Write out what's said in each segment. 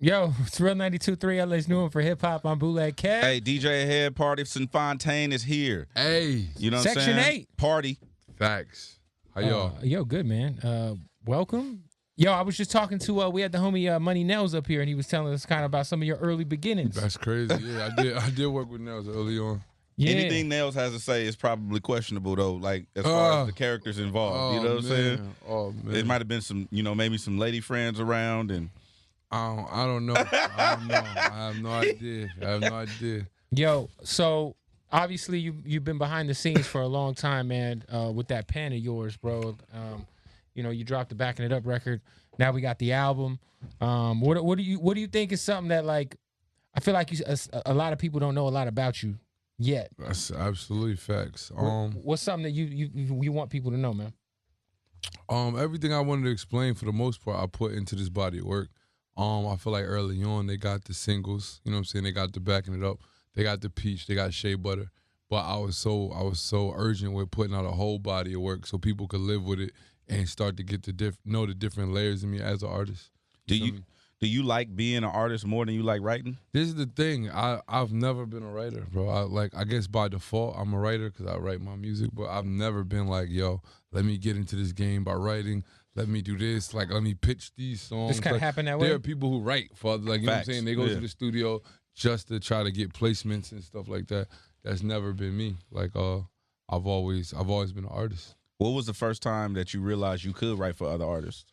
Yo, it's Real 92.3 LA's new one for hip hop. I'm Bootleg Cat. Hey, DJ Head, Pardison Fontaine is here. Hey, You know what I'm Section saying? 8. Party. facts. How y'all? Yo, good, man. Welcome. Yo, I was just talking to, we had the homie Money Nails up here, and he was telling us kind of about some of your early beginnings. That's crazy. Yeah, I did work with Nels early on. Yeah. Anything Nails has to say is probably questionable, though, like as far as the characters involved. You know what I'm saying? Oh, man. It might have been some, maybe some lady friends around. And I don't know. I don't know. I have no idea. Yo, so obviously you've been behind the scenes for a long time, man, with that pen of yours, bro. You dropped the Backing It Up record. Now we got the album. What do you think is something that, like, I feel like a lot of people don't know a lot about you yet. That's absolutely facts. What's something that you want people to know, man? Everything I wanted to explain for the most part, I put into this body of work. I feel like early on they got the singles, you know what I'm saying? They got the Backing It Up, they got the Peach, they got Shea Butter. But I was so urgent with putting out a whole body of work so people could live with it and start to get to know the different layers of me as an artist. do you like being an artist more than you like writing? This is the thing. I've never been a writer, bro. I guess by default I'm a writer because I write my music, but I've never been like, yo, let me get into this game by writing. Let me do this. Like, let me pitch these songs. This kind of happen that way? There are people who write for, like, you know what I'm saying? They go to the studio just to try to get placements and stuff like that. That's never been me. Like, I've always been an artist. What was the first time that you realized you could write for other artists?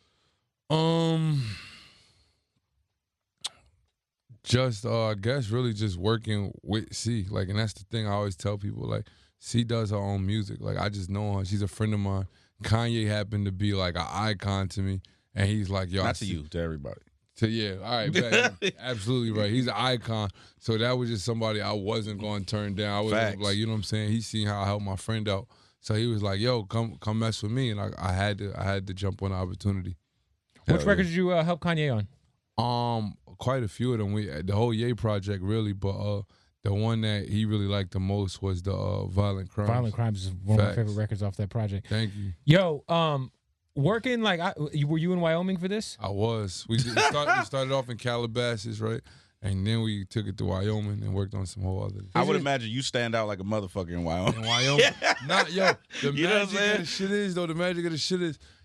Just I guess really just working with C. Like, and that's the thing I always tell people. Like, C does her own music. Like, I just know her. She's a friend of mine. Kanye happened to be like an icon to me, and he's like, yo, not to you, to everybody. All right, bet. Absolutely right. He's an icon. So that was just somebody I wasn't going to turn down. I was like, you know what I'm saying? He seen how I helped my friend out, so he was like, yo, come mess with me, and I had to jump on the opportunity. Which record did you help Kanye on? Quite a few of them. The whole Ye project really, but the one that he really liked the most was the Violent Crimes. Violent Crimes is one of my favorite records off that project. Thank you. Yo, working like, were you in Wyoming for this? I was. We started off in Calabasas, right? And then we took it to Wyoming and worked on some whole other. I would imagine you stand out like a motherfucker in Wyoming. In Wyoming? The magic of the shit is, though,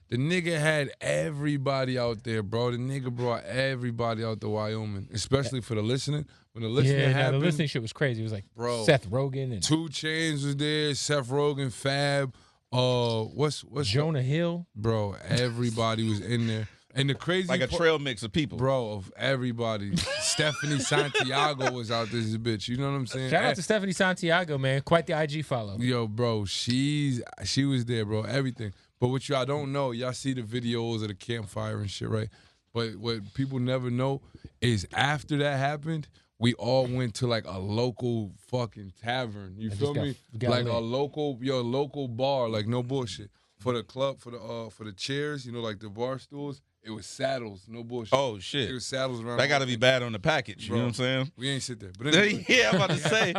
the nigga had everybody out there, bro. The nigga brought everybody out to Wyoming, especially for the listening. When the listening happened, the listening shit was crazy. It was like, bro, Seth Rogen and 2 Chainz was there, Seth Rogen, Fab, what's Jonah Hill, bro. Everybody was in there, and the crazy like a trail mix of people, bro, of everybody. Stephanie Santiago was out this bitch. You know what I'm saying? Shout out to Stephanie Santiago, man. Quite the IG follow. Yo, bro, she was there, bro. Everything. But what y'all don't know, y'all see the videos of the campfire and shit, right? But what people never know is after that happened, we all went to like a local fucking tavern. You feel me? Like a local bar, like no bullshit. For the club, for the chairs, like the bar stools, it was saddles, no bullshit. Oh shit. It was saddles around. That gotta be bad on the package, bro, you know what I'm saying? We ain't sit there. But anyway, yeah, I'm about to say.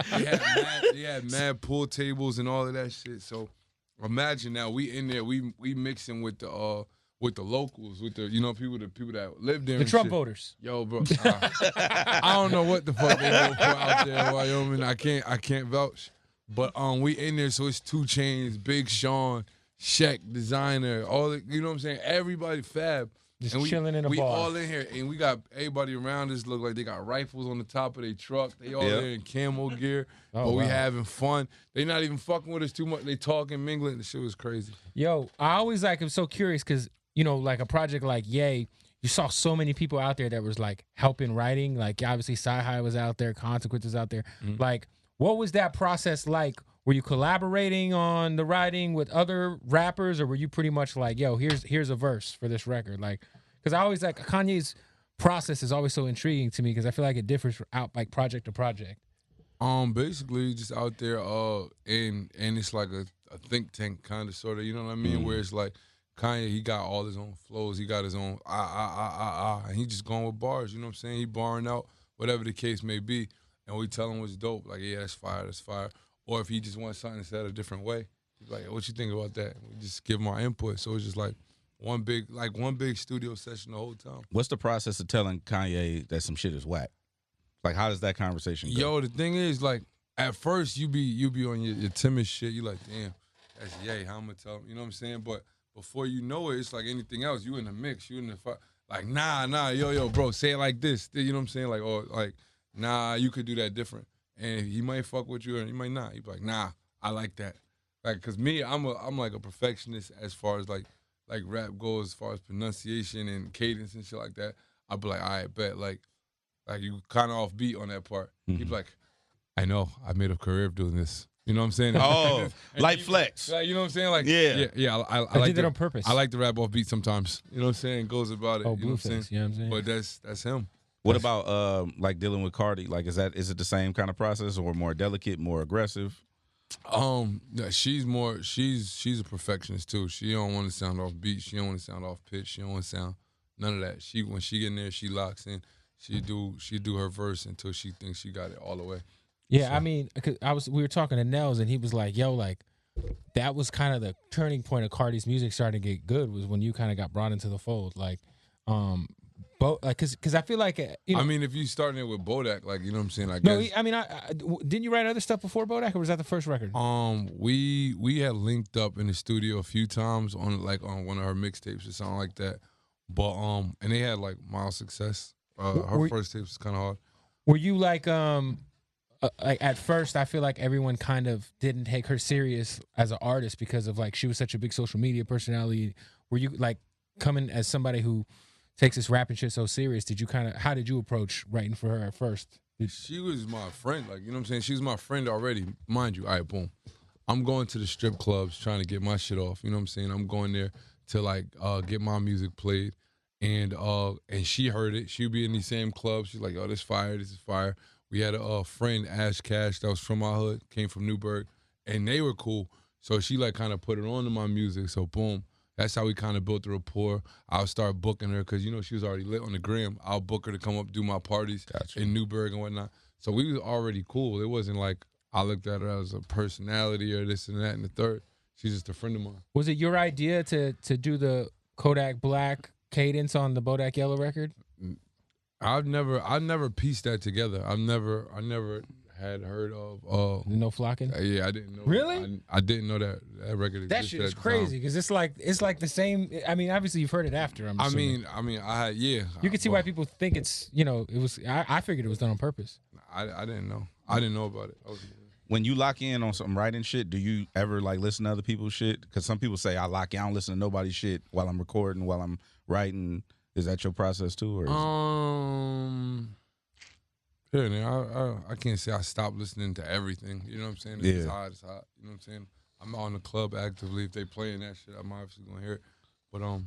They had mad pool tables and all of that shit. So imagine now we in there, we mixing with the locals, with the people that live there. The and Trump shit. voters. Yo, bro, I don't know what the fuck they go for out there in Wyoming. I can't vouch. But we in there, so it's 2 Chainz, Big Sean, Shaq, Designer, all the, you know what I'm saying? Everybody, Fab. Just chilling in a bar. We all in here, and we got everybody around us look like they got rifles on the top of their truck. They all there in camo gear, but we having fun. They not even fucking with us too much. They talking, mingling. The shit was crazy. Yo, I always am so curious because, like a project like Ye, you saw so many people out there that was like helping writing. Like obviously Sci-Hi was out there, Consequences out there. Mm-hmm. Like, what was that process like? Were you collaborating on the writing with other rappers, or were you pretty much like, yo, here's a verse for this record? Like, because I always like Kanye's process is always so intriguing to me because I feel like it differs out like project to project. Basically just out there, and it's like a think tank kind of sort of, you know what I mean? Where it's like Kanye, he got all his own flows, he got his own and he just going with bars, you know what I'm saying? He barring out whatever the case may be, and we tell him what's dope, like, yeah, that's fire. Or if he just wants something said a different way, he's like, what you think about that? We just give him our input. So it's just like, one big studio session the whole time. What's the process of telling Kanye that some shit is whack? Like, how does that conversation go? Yo, the thing is, like, at first you be on your timid shit. You like, damn, that's yay. How I'm gonna tell him? You know what I'm saying? But before you know it, it's like anything else. You in the mix. You in the fight. Like, nah, yo, bro, say it like this. You know what I'm saying? Like, or like, nah, you could do that different. And he might fuck with you, or he might not. He be like, nah, I like that. Like, cause me, I'm like a perfectionist as far as like rap goes, as far as pronunciation and cadence and shit like that. I'll be like, all right, bet. Like you kind of off beat on that part. He'd be like, I know, I made a career of doing this. You know what I'm saying? Oh, like flex. Like, you know what I'm saying? Like, yeah. I I like did it on purpose. I like to rap off beat sometimes. You know what I'm saying? Goes about it. Oh, you know what I'm saying? Blueface, you know what I'm saying? But that's him. What about like dealing with Cardi? Like, is it the same kind of process, or more delicate, more aggressive? Yeah, she's a perfectionist too. She don't want to sound off beat. She don't want to sound off pitch. She don't want to sound none of that. When she get in there, she locks in. She do her verse until she thinks she got it all the way. Yeah, so. I mean, we were talking to Nels, and he was like, "Yo, like that was kind of the turning point of Cardi's music starting to get good. Was when you kind of got brought into the fold, like, because I feel like I mean, if you starting it with Bodak, like, you know what I'm saying? Didn't you write other stuff before Bodak, or was that the first record? We had linked up in the studio a few times on one of her mixtapes or something like that, but and they had like mild success. Her first tape was kind of hard. Were you like at first, I feel like everyone kind of didn't take her serious as an artist because of like she was such a big social media personality. Were you like coming as somebody who takes this rap and shit so serious? How did you approach writing for her at first? She was my friend, like, you know what I'm saying? She was my friend already, mind you. All right, boom. I'm going to the strip clubs trying to get my shit off, you know what I'm saying? I'm going there to like get my music played, and she heard it. She'd be in these same clubs. She's like, yo, this is fire. We had a friend, Ash Cash, that was from my hood, came from Newburgh, and they were cool. So she like kind of put it on to my music. So boom, that's how we kind of built the rapport. I'll start booking her because, you know, she was already lit on the gram. I'll book her to come up do my parties in Newburgh and whatnot. So we was already cool. It wasn't like I looked at her as a personality or this and that and the third. She's just a friend of mine. Was it your idea to do the Kodak Black cadence on the Bodak Yellow record? I never pieced that together. I never had heard of No Flocking. Yeah, I didn't know. Really? I didn't know that record existed. That shit is crazy because it's like the same. I mean, obviously you've heard it after. I mean, I had, yeah. You can see why people think it's, you know, it was. I figured it was done on purpose. I didn't know. I didn't know about it. When you lock in on some writing shit, do you ever like listen to other people's shit? Because some people say I lock in, I don't listen to nobody's shit while I'm recording, while I'm writing. Is that your process too, or? Yeah, man, I can't say I stopped listening to everything. You know what I'm saying? If it's hot, it's hot. You know what I'm saying? I'm out in the club actively. If they playing that shit, I'm obviously gonna hear it. But you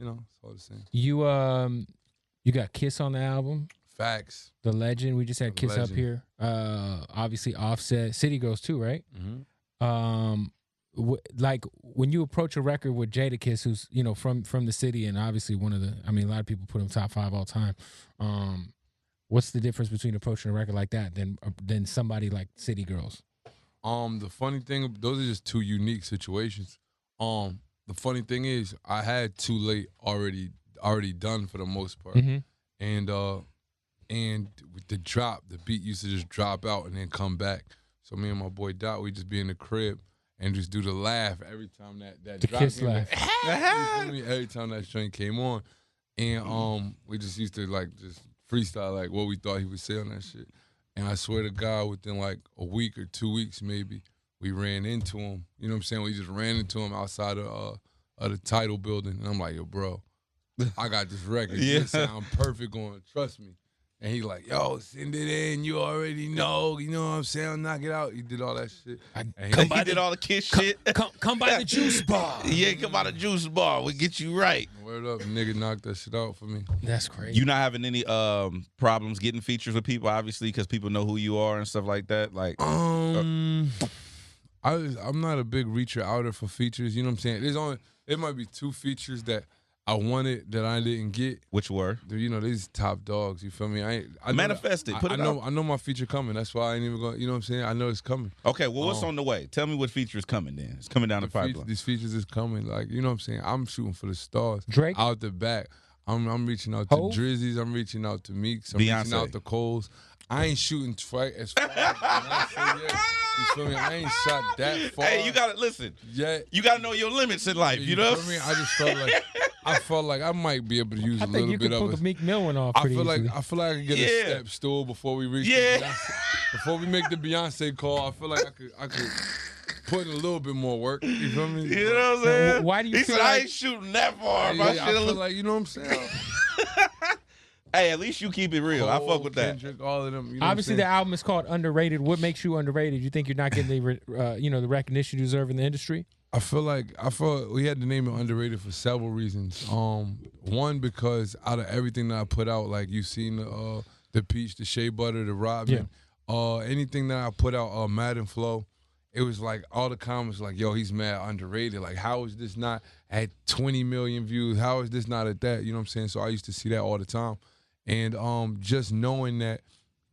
know, it's all the same. You got Kiss on the album. Facts. The Legend. We just had Kiss up here. Obviously Offset. City Girls too, right? Mm-hmm. Like when you approach a record with Jadakiss, who's, you know, from the city, and obviously one of the, I mean, a lot of people put him top 5 all time. What's the difference between approaching a record like that than somebody like City Girls? The funny thing, those are just two unique situations. The funny thing is, I had Too Late already done for the most part, and with the drop, the beat used to just drop out and then come back. So me and my boy Dot, we just be in the crib and just do the laugh every time that the drop Kiss came laugh. Every time that joint came on, and we just used to like just freestyle like what we thought he would say on that shit. And I swear to God, within like a week or 2 weeks maybe, we ran into him. You know what I'm saying? We just ran into him outside of the Title building, and I'm like, yo, bro, I got this record. It sound perfect going. Trust me. And he like, yo, send it in. You already know. You know what I'm saying? Knock it out. He did all that shit. He did all the Kiss shit. Come by the juice bar. Yeah, come by the juice bar. We get you right. Word up, nigga knocked that shit out for me. That's crazy. You not having any problems getting features with people, obviously, because people know who you are and stuff like that? Like, I'm not a big reacher outer for features. You know what I'm saying? It might be 2 features that I wanted that I didn't get. Which were? You know, these top dogs. You feel me? I Manifest it. Put it I know my feature coming. That's why I ain't even going. You know what I'm saying? I know it's coming. Okay, well, what's on the way? Tell me what feature is coming then. It's coming down the pipeline. These features is coming. Like, you know what I'm saying? I'm shooting for the stars. Drake? Out the back. I'm reaching out to Drizzies. I'm reaching out to Meeks. I'm reaching out to Coles. I ain't shooting as far as Beyonce yet. You feel me? I ain't shot that far. Hey, you gotta listen. Yeah, you gotta know your limits in life. You know. Feel me? I just felt like I might be able to use a little bit of it. I think you could pull the Meek Mill one off. I feel like I could get a step stool before we reach. Before we make the Beyonce call, I feel like I could put in a little bit more work. You feel me? You know what I'm saying? Why do you? He said I ain't shooting that far. I feel like, you know what I'm saying. Hey, at least you keep it real. I fuck with Kendrick, that. All of them. You know Obviously, the album is called Underrated. What makes you underrated? You think you're not getting the the recognition you deserve in the industry? I feel we had to name it Underrated for several reasons. One, because out of everything that I put out, like you've seen the Peach, the Shea Butter, the Robin, anything that I put out, Mad and Flow, it was like all the comments like, yo, he's mad underrated. Like, how is this not at 20 million views? How is this not at that? You know what I'm saying? So I used to see that all the time. And just knowing that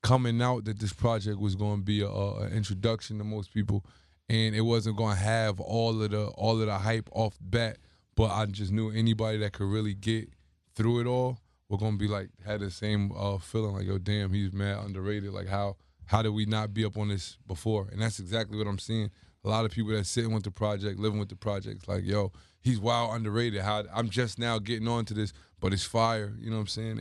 coming out that this project was going to be an introduction to most people, and it wasn't going to have all of the hype off the bat, but I just knew anybody that could really get through it all were going to be like, had the same feeling like, yo, damn, he's mad underrated. Like, how did we not be up on this before? And that's exactly what I'm seeing. A lot of people that sitting with the project, living with the project, like, yo, he's wild underrated. How I'm just now getting onto this, but it's fire. You know what I'm saying?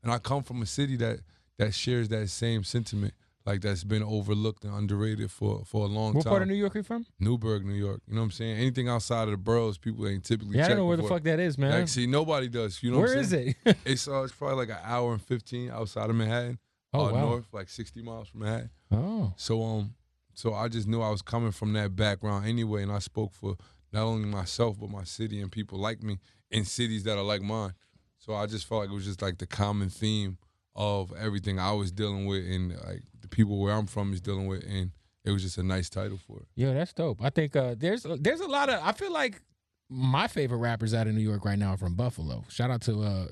And I come from a city that shares that same sentiment, like that's been overlooked and underrated for a long time. What part of New York are you from? Newburgh, New York. You know what I'm saying? Anything outside of the boroughs, people ain't typically I check don't know where before. the fuck that is, man. Like, see, nobody does. You know where what I'm is saying? it? It's probably like an hour and 15 outside of Manhattan. Oh, wow. North, like 60 miles from Manhattan. Oh. So I just knew I was coming from that background anyway, and I spoke for not only myself but my city and people like me in cities that are like mine. So I just felt like it was just like the common theme of everything I was dealing with and like the people where I'm from is dealing with, and it was just a nice title for it. Yeah, that's dope. I think there's a lot of, I feel like my favorite rappers out of New York right now are from Buffalo. Shout out to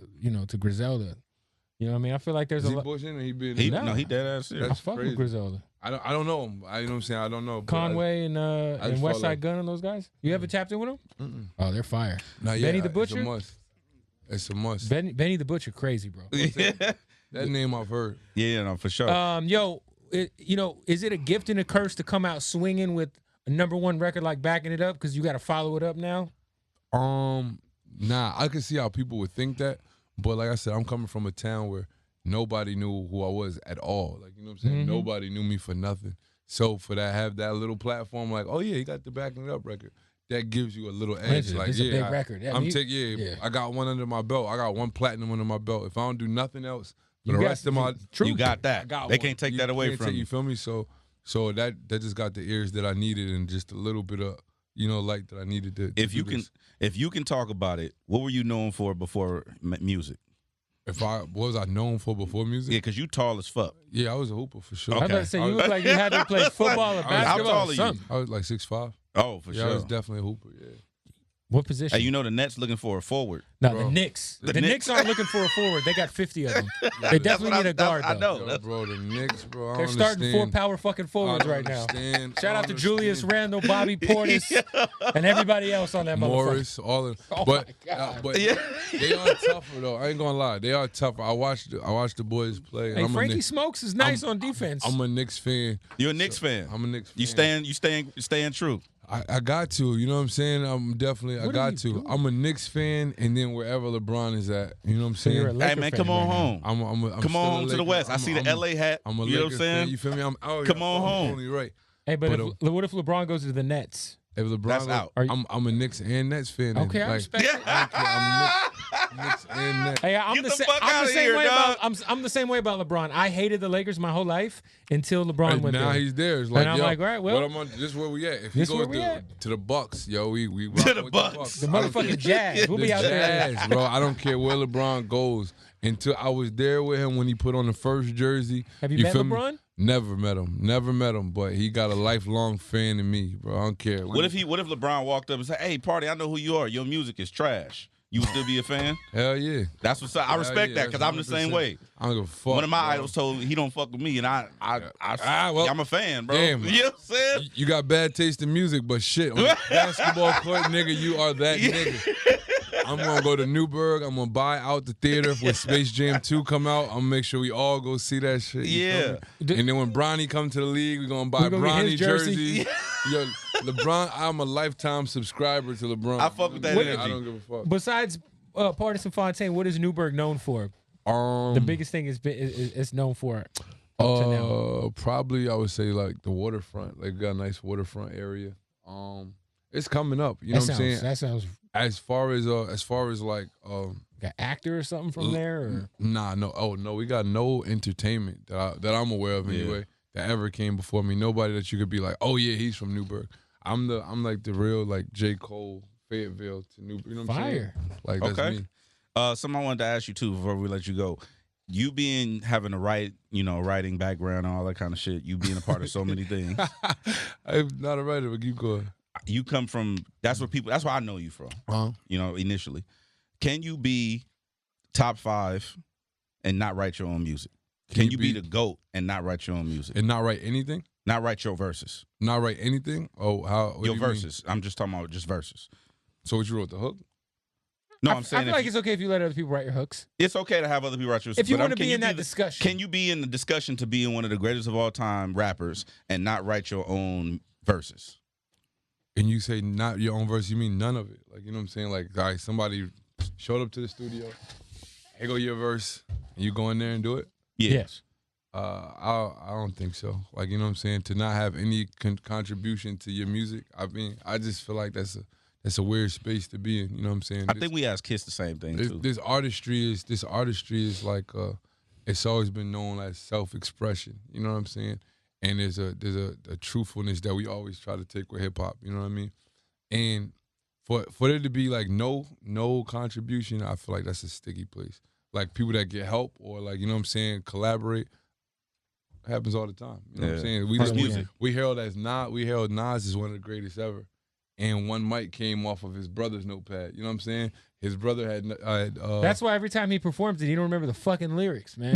to Griselda. You know what I mean? I feel like there's is a lot. he bushing or he been? He dead ass serious. I fuck crazy. with Griselda. I don't know him. You know what I'm saying? I don't know. Conway and West Side like, Gun and those guys. You ever tapped in with them? Mm-mm. Oh, they're fire. Benny the Butcher? It's a must. Benny the Butcher, crazy, bro. That name I've heard. Yeah, no, for sure. Is it a gift and a curse to come out swinging with a #1 record like Backing It Up because you got to follow it up now? Nah, I can see how people would think that, but like I said, I'm coming from a town where nobody knew who I was at all. Like, you know what I'm saying? Mm-hmm. Nobody knew me for nothing. So for that, have that little platform, like, oh yeah, you got the Backing It Up record. That gives you a little edge. Like, it's a big record. Yeah, I got one under my belt. I got one platinum under my belt. If I don't do nothing else, for You the got- rest of my you got that. got They one. can't take that away can't from take- you. you. Feel me? So that just got the ears that I needed and just a little bit of light that I needed to. If do you can, this. if you can talk about it, what were you known for before music? What was I known for before music? Yeah, because you tall as fuck. Yeah, I was a hooper for sure. I was about to say, you look like you had to play football or How basketball tall or are you? something. I was like 6'5". Oh, for Yeah, sure. I was definitely a hooper. Yeah. What position? Hey, you know the Nets looking for a forward. No, Bro. the Knicks. The The Knicks. Knicks aren't looking for a forward. They got 50 of them. They That's definitely what need a guard, I though. know. Yo, bro, the Knicks, bro. I They're don't starting 4 understand. power fucking forwards I don't right now. understand. Shout I out to don't Julius understand. Randle, Bobby Portis, and everybody else on that motherfucker. Morris, all of them. Oh but my God. but Yeah. they are tougher though. I ain't gonna lie, they are tougher. I watched the boys play. and Hey, I'm Frankie a Knicks, Smokes is nice on defense. I'm a Knicks fan. You're a Knicks fan. I'm a Knicks fan. You staying true. I got to. You know what I'm saying? I'm definitely. I What are got you to. doing? I'm a Knicks fan, and then wherever LeBron is at, you know what I'm So you're a saying? Laker Hey man, fan come on right now. home. I'm Come still on a to the Laker. West. I see the LA hat. I'm a you know what Lakers I'm saying? fan. You feel me? Come on home. Only right. Hey, but But, what if LeBron goes to the Nets? If LeBron, That's goes- out. Are you- I'm a Knicks and Nets fan. then. Okay, I Like, respect it. I don't care. I'm Knicks and Nets. Hey, I'm Get the, the sa- fuck I'm outta the same here, way dog. about I'm the same way about LeBron. I hated the Lakers my whole life until LeBron And went now there. he's there. It's like, And I'm yo, like, all right, well, what I'm on, this is where we at. If he this goes where we at. to the Bucks, yo, we To rocking the with Bucks. the I don't motherfucking care. Jazz. We'll The be out there. Jazz, bro. I don't care where LeBron goes. Until I was there with him when he put on the first jersey. Have you met feel me? LeBron? Never met him. But he got a lifelong fan in me, bro. I don't care. What if LeBron walked up and said, "Hey, party, I know who you are. Your music is trash. you would still be a fan? Hell yeah. That's what's up. I respect that because I'm the same way. I don't give a fuck. One of my bro. idols told me he don't fuck with me, and well, I'm a fan, bro. damn. You know what I'm saying? You got bad taste in music, but shit, on the basketball court, nigga, you are that nigga. I'm gonna go to Newburgh. I'm gonna buy out the theater when Space Jam 2 come out. I'm gonna make sure we all go see that shit. Yeah. And then when Bronny come to the league, we're gonna buy Bronny jerseys. Yo, LeBron, I'm a lifetime subscriber to LeBron. I fuck with that energy. I don't give a fuck. Besides Pardison Fontaine, what is Newburgh known for? The biggest thing it's known for up to now. Probably I would say like the waterfront. Like got a nice waterfront area. It's coming up. You know what I'm saying? That sounds. As far as like Like an actor or something from there? Or? Nah, no. Oh no, we got no entertainment that I'm aware of anyway that ever came before me. Nobody that you could be like, oh yeah, he's from Newburgh. I'm like the real like J. Cole, Fayetteville to Newburgh. You know what I'm saying? Like that's me. Something I wanted to ask you too before we let you go. You having a writing background and all that kind of shit. You being a part of so many things. I'm not a writer, but keep going. You come from. That's where I know you from. You know, initially. Can you be top 5 and not write your own music? Can you be the GOAT and not write your own music? And not write anything? Not write your verses. Not write anything? Oh, how? Your verses. I'm just talking about just verses. So what you wrote, the hook? No, I'm saying I feel like it's okay if you let other people write your hooks. It's okay to have other people write your. If you want to be in that discussion, can you be in the discussion to being one of the greatest of all time rappers and not write your own verses? And you say not your own verse, you mean none of it. Like, you know what I'm saying? Like, all right, somebody showed up to the studio, here go your verse, and you go in there and do it? Yes. I don't think so. Like, you know what I'm saying? To not have any contribution to your music, I mean, I just feel like that's a weird space to be in. You know what I'm saying? I think we asked Kiss the same thing too. This artistry is like it's always been known as self-expression. You know what I'm saying? And there's a truthfulness that we always try to take with hip hop. You know what I mean? And for there to be like no contribution, I feel like that's a sticky place. Like people that get help or like, you know what I'm saying, collaborate, happens all the time. You know what I'm saying? We herald Nas is one of the greatest ever. And one mic came off of his brother's notepad. You know what I'm saying? His brother had that's why every time he performs it, he don't remember the fucking lyrics, man.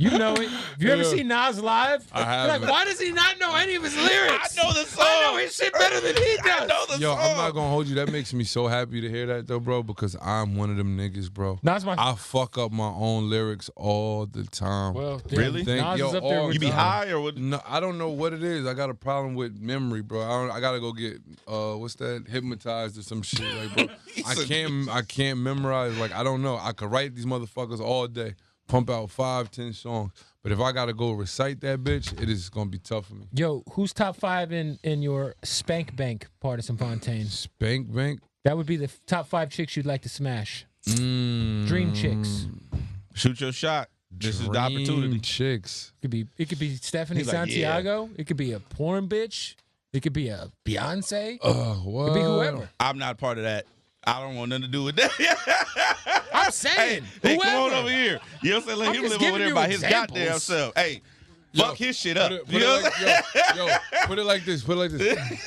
You know it. Have you ever seen Nas live? I have. Like, why does he not know any of his lyrics? I know the song. I know his shit better than he does. I know the Yo, song. I'm not gonna hold you. That makes me so happy to hear that though, bro, because I'm one of them niggas, bro. I fuck up my own lyrics all the time. Well, really? Nas is up there with you be high or what? No, I don't know what it is. I got a problem with memory, bro. I gotta go get what's that? Hypnotized or some shit, like, bro. I can't memorize. Like, I don't know. I could write these motherfuckers all day, pump out 5-10 songs. But if I gotta go recite that bitch, it is gonna be tough for me. Yo, who's top 5 in your Spank Bank, Pardison Fontaine? Spank Bank? That would be the top 5 chicks you'd like to smash. Dream chicks. Shoot your shot. This is the opportunity. Chicks. It could be Stephanie Santiago. Yeah. It could be a porn bitch. It could be a Beyonce. What? It could be whoever. I'm not part of that. I don't want nothing to do with that. I'm saying, hey, come on over here. You know what I'm saying? Let him live over there by his goddamn self. Hey, fuck his shit up. Put it like this.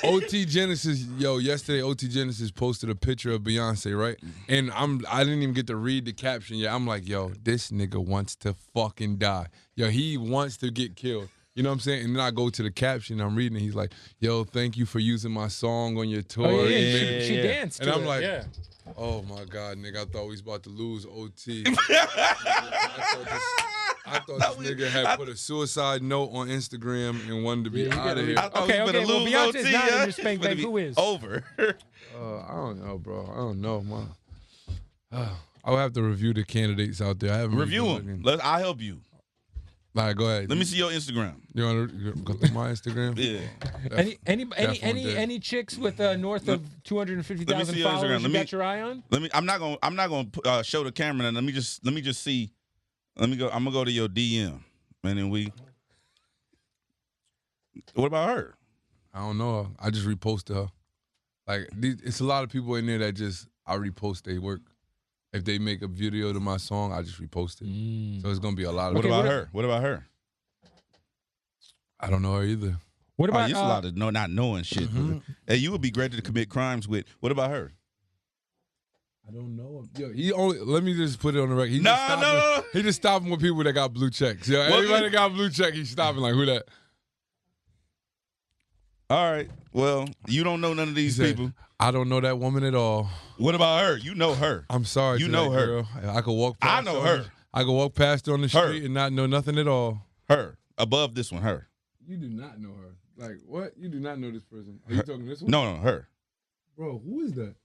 OT Genesis, yesterday OT Genesis posted a picture of Beyonce, right? And I didn't even get to read the caption yet. I'm like, yo, this nigga wants to fucking die. Yo, he wants to get killed. You know what I'm saying? And then I go to the caption, I'm reading it. He's like, yo, thank you for using my song on your tour. Oh, yeah. She danced. And I'm like, yeah. Oh my God, nigga, I thought we was about to lose OT. I thought this nigga had put a suicide note on Instagram and wanted to be out of here. Okay. Well, Beyonce's not in your Spank Bank. Who is? Over. I don't know, bro. I don't know, man. I'll have to review the candidates out there. I haven't review them. I'll help you. All right, go ahead. Let me see your Instagram. You want to go through my Instagram? Yeah. Any chicks with north of 250,000 followers? You got your eye on? I'm not gonna show the camera. And let me just see. I'm gonna go to your DM, and then we. What about her? I don't know her. I just reposted her. Like, it's a lot of people in there that I repost their work. If they make a video to my song, I just repost it. So it's gonna be a lot of. What about her? What about her? I don't know her either. What about? It's a lot of not knowing shit. Hey, you would be great to commit crimes with. What about her? I don't know. Yo, let me just put it on the record. No. He just stopping with people that got blue checks. Yo, anybody that got blue check, he's stopping. Like, who that? All right. Well, you don't know none of these people. I don't know that woman at all. What about her? You know her. I'm sorry. You know her. Girl. I could walk past I know her. I could walk past her on the street and not know nothing at all. Her. Above this one, her. You do not know her. Like, what? You do not know this person. Are you talking this one? No, her. Bro, who is that?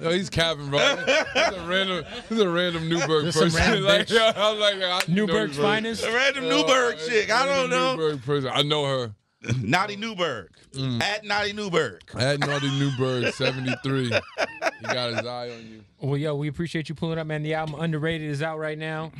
Yo, he's capping, bro. He's a random Newburgh person. Like, yo, I was like, Newburgh's finest. A random Newburgh chick. I don't know. Newburgh person. I know her. Naughty Newburgh. At Naughty Newburgh. At Naughty Newburgh 73. He got his eye on you. Well, yo, we appreciate you pulling up, man. The album Underrated is out right now.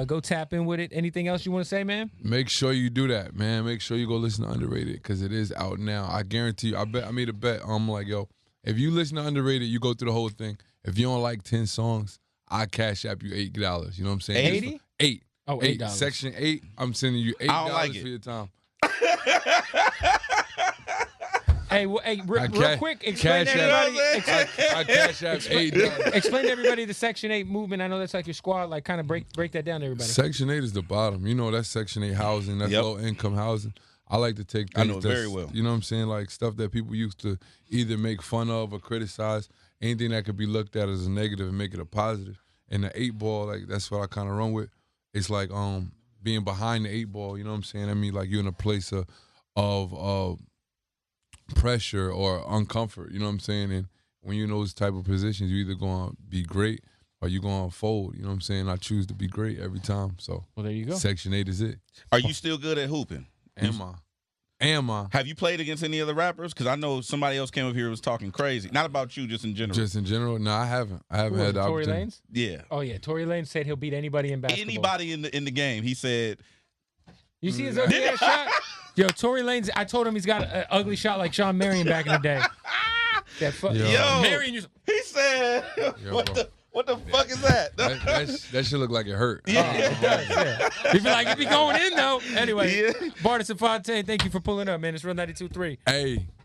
Go tap in with it. Anything else you want to say, man? Make sure you do that, man. Make sure you go listen to Underrated because it is out now. I guarantee you. I made a bet. I'm like, yo, if you listen to Underrated, you go through the whole thing. If you don't like 10 songs, I cash app you $8. You know what I'm saying? 80? 8. Oh, $8. Section 8. I'm sending you $8 for your time. Hey, real quick, explain to everybody. I cash out $8. Explain to everybody the Section 8 movement. I know that's like your squad. Like, kind of break that down to everybody. Section 8 is the bottom. You know, that's Section 8 housing. That's low income housing. I like to take things I know very well. You know what I'm saying? Like stuff that people used to either make fun of or criticize. Anything that could be looked at as a negative and make it a positive. And the 8 ball, like that's what I kind of run with. It's like being behind the 8 ball. You know what I'm saying? I mean, like you're in a place of pressure or uncomfort. You know what I'm saying? And when you're in those type of positions, you're either going to be great or you're going to fold. You know what I'm saying? I choose to be great every time. So, well, there you go. Section 8 is it. Are you still good at hooping? Am I? Have you played against any other rappers? Because I know somebody else came up here and was talking crazy. Not about you, just in general. Just in general? No, I haven't. I haven't had the Tory opportunity. Lanez? Yeah. Oh, yeah. Tory Lanez said he'll beat anybody in basketball. Anybody in the game. He said. You see his ugly ass shot? Yo, Tory Lanez, I told him he's got an ugly shot like Sean Marion back in the day. Marion, he said, what the fuck is that? that should look like it hurt. Yeah, it does. Yeah. He'd be like, it'd be going in though. Anyway, Pardison Fontaine, thank you for pulling up, man. It's Real 92.3. Hey,